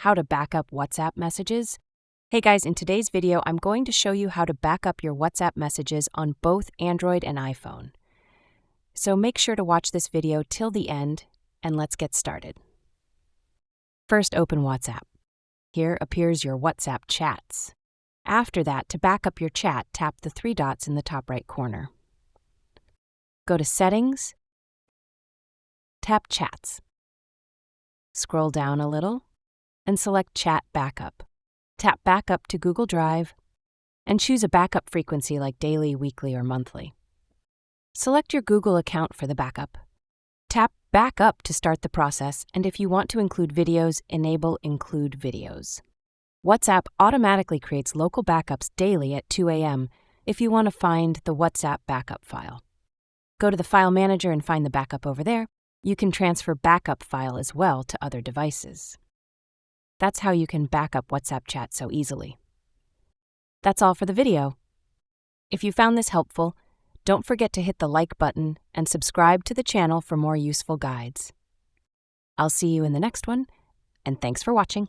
how to back up WhatsApp messages. Hey guys, in today's video, I'm going to show you how to back up your WhatsApp messages on both Android and iPhone. So make sure to watch this video till the end, and let's get started. First, open WhatsApp. Here appears your WhatsApp chats. After that, to back up your chat, tap the three dots in the top right corner. Go to Settings, tap Chats. Scroll down a little and select Chat Backup. Tap Backup to Google Drive and choose a backup frequency like daily, weekly, or monthly. Select your Google account for the backup. Tap Backup to start the process, and if you want to include videos, enable Include Videos. WhatsApp automatically creates local backups daily at 2 a.m. if you want to find the WhatsApp backup file. Go to the File Manager and find the backup over there. You can transfer backup file as well to other devices. That's how you can back up WhatsApp chat so easily. That's all for the video. If you found this helpful, don't forget to hit the like button and subscribe to the channel for more useful guides. I'll see you in the next one, and thanks for watching.